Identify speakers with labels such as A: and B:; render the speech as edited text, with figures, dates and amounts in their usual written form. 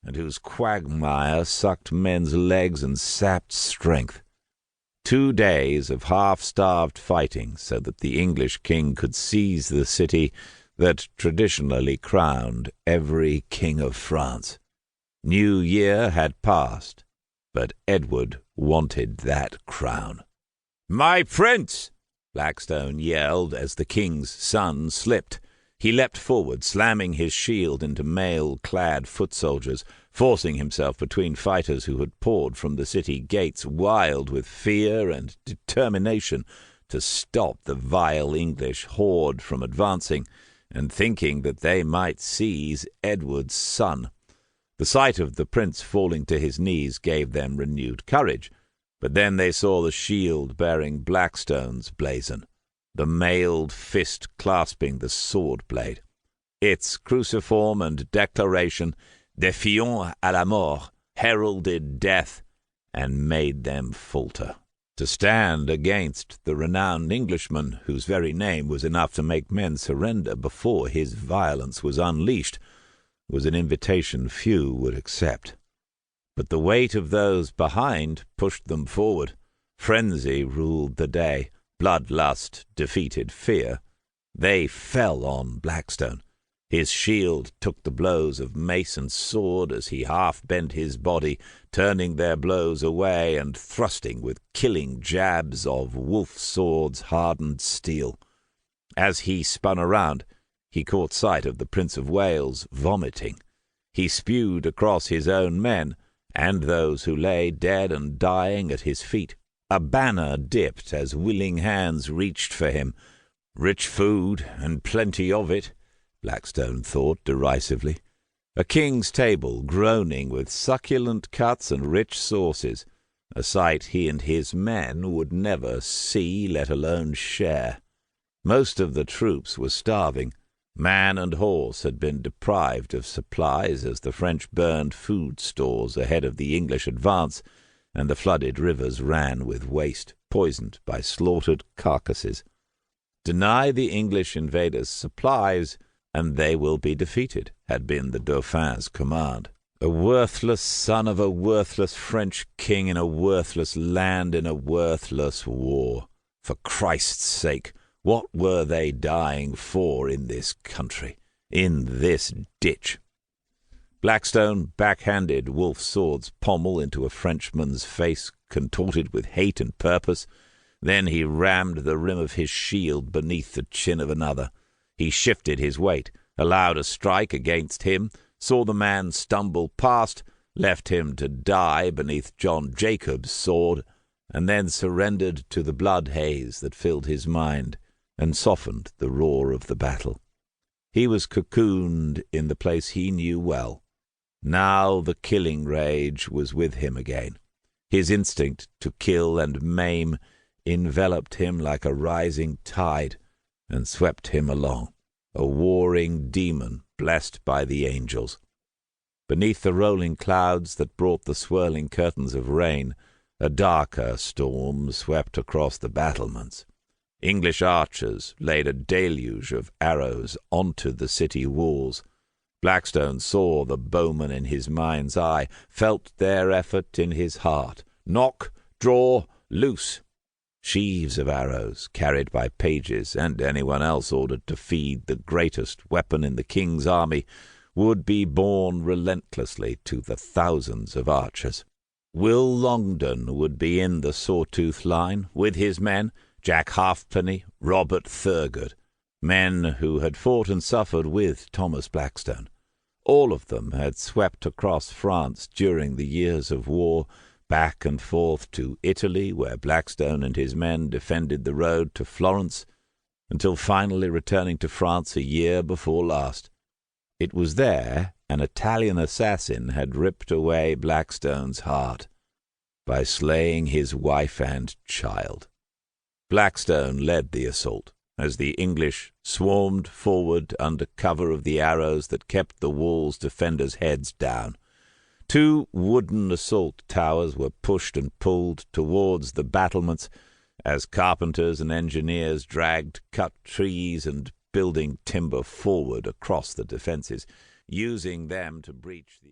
A: and whose quagmire sucked men's legs and sapped strength. 2 days of half-starved fighting so that the English king could seize the city that traditionally crowned every king of France. New Year had passed, but Edward wanted that crown. "My prince!" Blackstone yelled as the king's son slipped. He leapt forward, slamming his shield into mail-clad foot soldiers, forcing himself between fighters who had poured from the city gates, wild with fear and determination to stop the vile English horde from advancing, and thinking that they might seize Edward's son. The sight of the prince falling to his knees gave them renewed courage, but then they saw the shield bearing Blackstone's blazon, the mailed fist clasping the sword-blade. Its cruciform and declaration, "Défions à la mort," heralded death and made them falter. To stand against the renowned Englishman, whose very name was enough to make men surrender before his violence was unleashed, was an invitation few would accept. But the weight of those behind pushed them forward. Frenzy ruled the day. Bloodlust defeated fear. They fell on Blackstone. His shield took the blows of mace and sword as he half bent his body, turning their blows away and thrusting with killing jabs of wolf swords hardened steel. As he spun around, he caught sight of the Prince of Wales vomiting. He spewed across his own men and those who lay dead and dying at his feet. A banner dipped as willing hands reached for him. Rich food, and plenty of it, Blackstone thought derisively. A king's table groaning with succulent cuts and rich sauces, a sight he and his men would never see, let alone share. Most of the troops were starving. Man and horse had been deprived of supplies as the French burned food stores ahead of the English advance, and the flooded rivers ran with waste, poisoned by slaughtered carcasses. Deny the English invaders supplies, and they will be defeated, had been the Dauphin's command. A worthless son of a worthless French king in a worthless land in a worthless war. For Christ's sake, what were they dying for in this country, in this ditch? Blackstone backhanded Wolf Sword's pommel into a Frenchman's face contorted with hate and purpose. Then he rammed the rim of his shield beneath the chin of another. He shifted his weight, allowed a strike against him, saw the man stumble past, left him to die beneath John Jacob's sword, and then surrendered to the blood haze that filled his mind and softened the roar of the battle. He was cocooned in the place he knew well. Now the killing rage was with him again. His instinct to kill and maim enveloped him like a rising tide and swept him along, a warring demon blessed by the angels. Beneath the rolling clouds that brought the swirling curtains of rain, a darker storm swept across the battlements. English archers laid a deluge of arrows onto the city walls. Blackstone saw the bowmen in his mind's eye, felt their effort in his heart. Knock, draw, loose. Sheaves of arrows, carried by pages and anyone else ordered to feed the greatest weapon in the king's army, would be borne relentlessly to the thousands of archers. Will Longdon would be in the Sawtooth line, with his men, Jack Halfpenny, Robert Thurgood, men who had fought and suffered with Thomas Blackstone. All of them had swept across France during the years of war, back and forth to Italy, where Blackstone and his men defended the road to Florence, until finally returning to France a year before last. It was there an Italian assassin had ripped away Blackstone's heart by slaying his wife and child. Blackstone led the assault, as the English swarmed forward under cover of the arrows that kept the wall's defenders' heads down. 2 wooden assault towers were pushed and pulled towards the battlements as carpenters and engineers dragged cut trees and building timber forward across the defences, using them to breach the